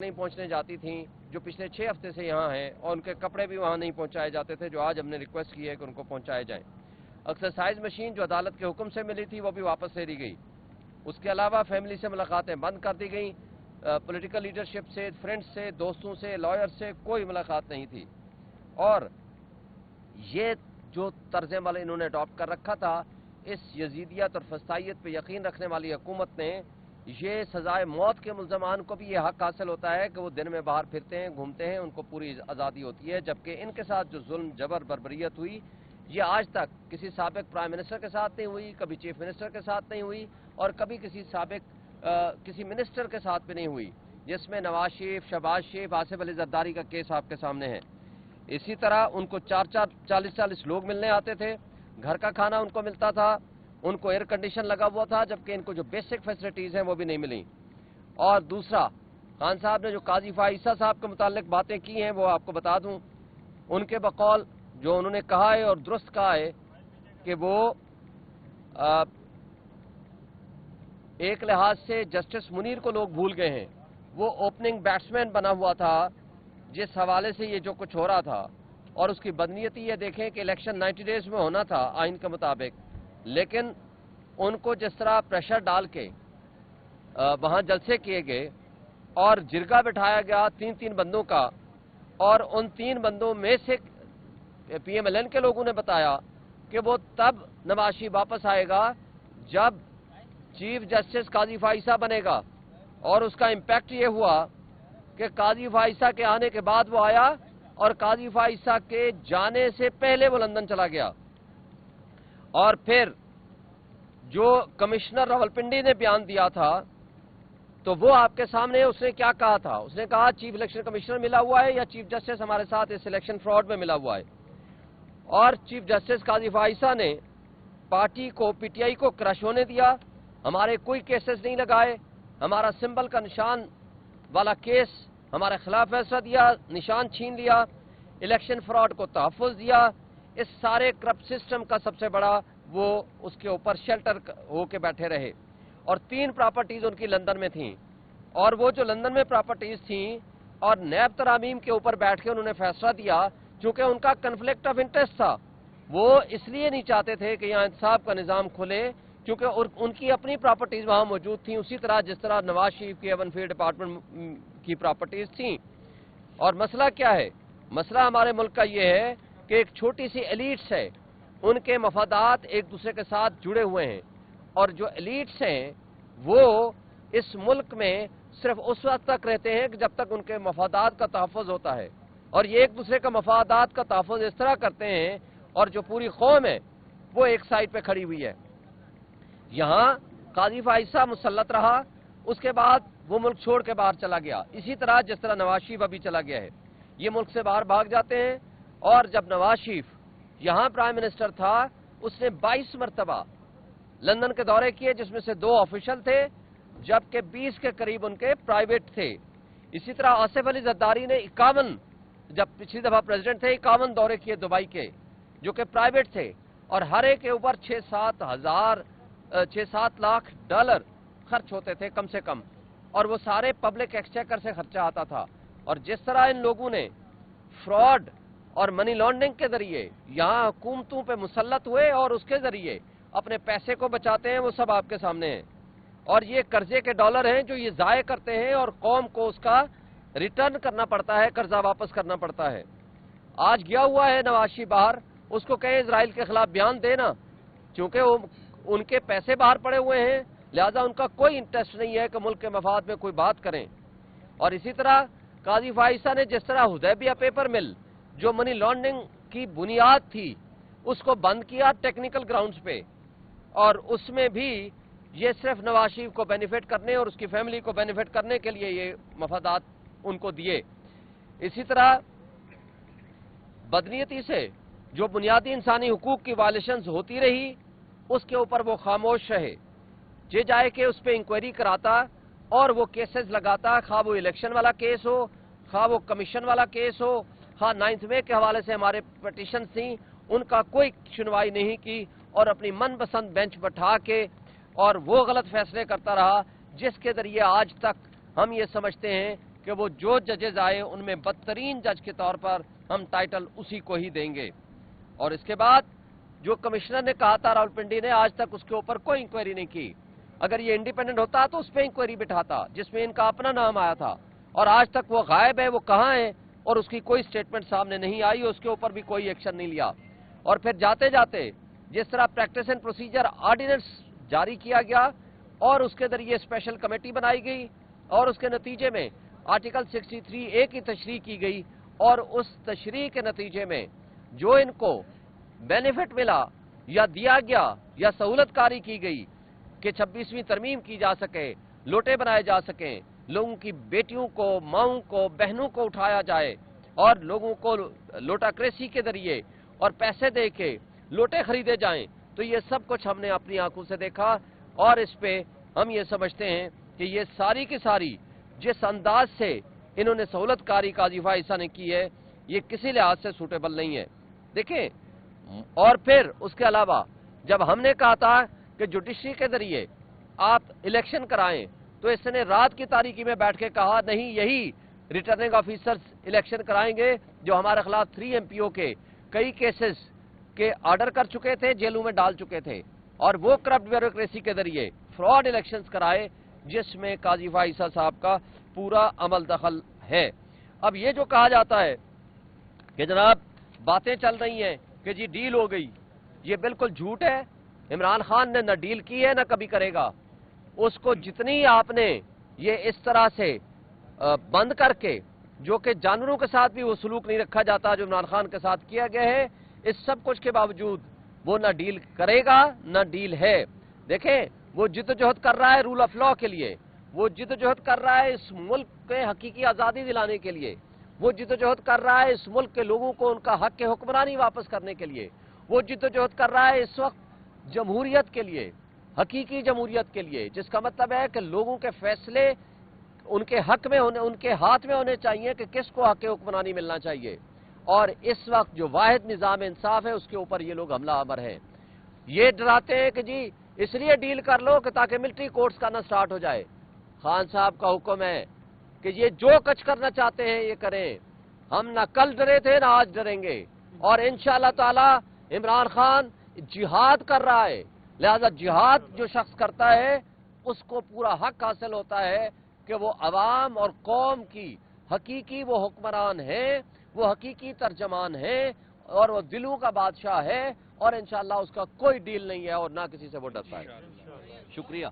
नहीं पहुंचने जाती थीं, जो पिछले 6 हफ्ते से यहाँ हैं, और उनके कपड़े भी वहाँ नहीं पहुंचाए जाते थे, जो आज हमने रिक्वेस्ट की है कि उनको पहुंचाए जाएं। एक्सरसाइज मशीन जो अदालत के हुक्म से मिली थी वो भी वापस ले ली गई। उसके अलावा फैमिली से मुलाकातें बंद कर दी गई। पॉलिटिकल लीडरशिप से, फ्रेंड्स से, दोस्तों से, लॉयर से कोई मुलाकात नहीं थी। और ये जो तर्ज अमल इन्होंने अडॉप्ट कर रखा था, इस यजीदियत और फसाइयत पर यकीन रखने वाली हुकूमत ने, ये सजाए मौत के मुल्ज़मान को भी ये हक हासिल होता है कि वो दिन में बाहर फिरते हैं, घूमते हैं, उनको पूरी आज़ादी होती है। जबकि इनके साथ जो जुल्म, जबर, बर्बरियत हुई, ये आज तक किसी साबिक प्राइम मिनिस्टर के साथ नहीं हुई, कभी चीफ मिनिस्टर के साथ नहीं हुई, और कभी किसी साबिक किसी मिनिस्टर के साथ भी नहीं हुई, जिसमें नवाज शरीफ, शहबाज शरीफ, आसिफ अली जरदारी का केस आपके सामने है। इसी तरह उनको 40-40 लोग मिलने आते थे, घर का खाना उनको मिलता था, उनको एयर कंडीशन लगा हुआ था, जबकि इनको जो बेसिक फैसिलिटीज हैं वो भी नहीं मिली। और दूसरा, खान साहब ने जो काजी फाइसा साहब के मुतालिक बातें की हैं वो आपको बता दूं। उनके बकौल जो उन्होंने कहा है और दुरुस्त कहा है कि वो एक लिहाज से जस्टिस मुनीर को लोग भूल गए हैं। वो ओपनिंग बैट्समैन बना हुआ था जिस हवाले से ये जो कुछ हो रहा था, और उसकी बदनीयती ये देखें कि इलेक्शन 90 डेज में होना था आइन के मुताबिक, लेकिन उनको जिस तरह प्रेशर डाल के वहां जलसे किए गए और जिरगा बिठाया गया 3-3 बंदों का, और उन 3 बंदों में से PMLN के लोगों ने बताया कि वो तब नवाज शरीफ वापस आएगा जब चीफ जस्टिस काजी फाइसा बनेगा। और उसका इम्पैक्ट ये हुआ कि काजी फाइसा के आने के बाद वो आया, और काजी फाइसा के जाने से पहले वो लंदन चला गया। और फिर जो कमिश्नर रावलपिंडी ने बयान दिया था, तो वो आपके सामने उसने क्या कहा था। उसने कहा चीफ इलेक्शन कमिश्नर मिला हुआ है या चीफ जस्टिस हमारे साथ इस इलेक्शन फ्रॉड में मिला हुआ है। और चीफ जस्टिस काजी फाइसा ने पार्टी को, PTI को क्रश होने दिया, हमारे कोई केसेस नहीं लगाए, हमारा सिंबल का निशान वाला केस हमारे खिलाफ फैसला दिया, निशान छीन लिया, इलेक्शन फ्रॉड को तहफ़्फ़ुज़ दिया। इस सारे करप्ट सिस्टम का सबसे बड़ा वो उसके ऊपर शेल्टर होके बैठे रहे। और 3 प्रॉपर्टीज उनकी लंदन में थीं, और वो जो लंदन में प्रॉपर्टीज थीं और नैब तरामीम के ऊपर बैठ के उन्होंने फैसला दिया, चूंकि उनका कन्फ्लिक्ट ऑफ इंटरेस्ट था। वो इसलिए नहीं चाहते थे कि यहाँ इंसाफ का निज़ाम खुले, क्योंकि उनकी अपनी प्रॉपर्टीज वहां मौजूद थी, उसी तरह जिस तरह नवाज शरीफ की एवन फील्ड डिपार्टमेंट की प्रॉपर्टीज थी। और मसला क्या है? मसला हमारे मुल्क का ये है कि एक छोटी सी एलीट्स है, उनके मफादात एक दूसरे के साथ जुड़े हुए हैं, और जो एलीट्स हैं वो इस मुल्क में सिर्फ उस वक्त तक रहते हैं कि जब तक उनके मफादात का तहफ़्फ़ुज़ होता है, और ये एक दूसरे का मफादात का तहफ़्फ़ुज़ इस तरह करते हैं, और जो पूरी कौम है वो एक साइड पे खड़ी हुई है। यहाँ काजी फाइसा मुसल्लत रहा, उसके बाद वो मुल्क छोड़ के बाहर चला गया, इसी तरह जिस तरह नवाज शरीफ अभी चला गया है। ये मुल्क से बाहर भाग जाते हैं। और जब नवाज शरीफ यहाँ प्राइम मिनिस्टर था, उसने 22 मरतबा लंदन के दौरे किए, जिसमें से 2 ऑफिशियल थे, जबकि 20 के करीब उनके प्राइवेट थे। इसी तरह आसिफ अली जरदारी ने 51, जब पिछली दफा प्रेसिडेंट थे, 51 दौरे किए दुबई के, जो कि प्राइवेट थे, और हर एक के ऊपर 6-7 लाख डॉलर खर्च होते थे कम से कम, और वो सारे पब्लिक एक्सचेकर से खर्चा आता था। और जिस तरह इन लोगों ने फ्रॉड और मनी लॉन्ड्रिंग के जरिए यहाँ हुकूमतों पे मुसल्लत हुए और उसके जरिए अपने पैसे को बचाते हैं, वो सब आपके सामने है। और ये कर्जे के डॉलर हैं जो ये जाये करते हैं, और कौम को उसका रिटर्न करना पड़ता है, कर्जा वापस करना पड़ता है। आज गया हुआ है नवाज शरीफ बाहर, उसको कहे इजराइल के खिलाफ बयान देना, क्योंकि उनके पैसे बाहर पड़े हुए हैं, लिहाजा उनका कोई इंटरेस्ट नहीं है कि मुल्क के मफाद में कोई बात करें। और इसी तरह काजी फाइसा ने जिस तरह हुदैबिया पेपर मिल, जो मनी लॉन्ड्रिंग की बुनियाद थी, उसको बंद किया टेक्निकल ग्राउंड्स पे, और उसमें भी ये सिर्फ नवाज शरीफ को बेनिफिट करने और उसकी फैमिली को बेनिफिट करने के लिए ये मफादात उनको दिए। इसी तरह बदनीयती से जो बुनियादी इंसानी हुकूक की वायलेशंस होती रही, उसके ऊपर वो खामोश रहे। जे जाए कि उस पर इंक्वायरी कराता और वो केसेस लगाता, खा वो इलेक्शन वाला केस हो, खा वो कमीशन वाला केस हो, खा 9 मई के हवाले से हमारे पटिशन थी, उनका कोई सुनवाई नहीं की, और अपनी मनपसंद बेंच बैठा के और वो गलत फैसले करता रहा, जिसके जरिए आज तक हम ये समझते हैं کہ वो जो जजेज आए उनमें बदतरीन जज के तौर पर हम टाइटल उसी को ही देंगे। और इसके बाद जो कमिश्नर ने कहा था रावलपिंडी ने, आज तक उसके ऊपर कोई इंक्वायरी नहीं की। अगर ये इंडिपेंडेंट होता तो उस पर इंक्वायरी बिठाता जिसमें इनका अपना नाम आया था, और आज तक वो गायब है, वो कहाँ है और उसकी कोई स्टेटमेंट सामने नहीं आई, उसके ऊपर भी कोई एक्शन नहीं लिया। और फिर जाते जाते जिस तरह प्रैक्टिस एंड प्रोसीजर ऑर्डिनेंस जारी किया गया और उसके जरिए स्पेशल कमेटी बनाई गई और उसके नतीजे में आर्टिकल 63A की तशरीह की गई, और उस तशरीह के नतीजे में जो इनको बेनिफिट मिला या दिया गया या सहूलतकारी की गई कि 26वीं तरमीम की जा सके, लोटे बनाए जा सकें, लोगों की बेटियों को, माओं को, बहनों को उठाया जाए और लोगों को लोटाक्रेसी के जरिए और पैसे दे के लोटे खरीदे जाएं, तो ये सब कुछ हमने अपनी आंखों से देखा। और इस पे हम ये समझते हैं कि ये सारी की सारी जिस अंदाज से इन्होंने सहूलतकारी का वजीफा ईसा ने की है, ये किसी लिहाज से सूटेबल नहीं है। देखें, और फिर उसके अलावा जब हमने कहा था कि जुडिशरी के जरिए आप इलेक्शन कराएं, तो इसने रात की तारीकी में बैठ के कहा नहीं, यही रिटर्निंग ऑफिसर्स इलेक्शन कराएंगे जो हमारे खिलाफ 3 MPO के कई केसेस के ऑर्डर कर चुके थे, जेलों में डाल चुके थे, और वो करप्ट ब्यूरोक्रेसी के जरिए फ्रॉड इलेक्शंस कराए जिसमें काजी ईसा साहब का पूरा अमल दखल है। अब ये जो कहा जाता है कि जनाब बातें चल रही हैं कि जी डील हो गई, ये बिल्कुल झूठ है। इमरान खान ने न डील की है न कभी करेगा। उसको जितनी आपने ये इस तरह से बंद करके, जो कि जानवरों के साथ भी वो सलूक नहीं रखा जाता जो इमरान खान के साथ किया गया है, इस सब कुछ के बावजूद वो न डील करेगा न डील है। देखें, वो जिद्दोजहद कर रहा है रूल ऑफ लॉ के लिए, वो जिद्दोजहद कर रहा है इस मुल्क के हकीकी आज़ादी दिलाने के लिए, वो जिद्दोजहद कर रहा है इस मुल्क के लोगों को उनका हक के हुक्मरानी वापस करने के लिए, वो जिद्दोजहद कर रहा है इस वक्त जमहूरियत के लिए, हकीकी जमहूरियत के लिए, जिसका मतलब है कि लोगों के फैसले उनके हक में होने, उनके हाथ में होने चाहिए कि किसको हक के हुक्मरानी मिलना चाहिए। और इस वक्त जो वाहिद निज़ाम इंसाफ है उसके ऊपर ये लोग हमला आवर हैं। ये डराते हैं कि जी इसलिए डील कर लो कि ताकि मिलिट्री कोर्ट्स का ना स्टार्ट हो जाए। खान साहब का हुक्म है कि ये जो कुछ करना चाहते हैं ये करें, हम ना कल डरे थे ना आज डरेंगे, और इंशाअल्लाह ताला इमरान खान जिहाद कर रहा है, लिहाजा जिहाद जो शख्स करता है उसको पूरा हक हासिल होता है कि वो अवाम और कौम की हकीकी वो हुक्मरान है, वो हकीकी तर्जमान है, और वो दिलों का बादशाह है, और इंशाअल्लाह उसका कोई डील नहीं है और ना किसी से वो डरता है। शुक्रिया।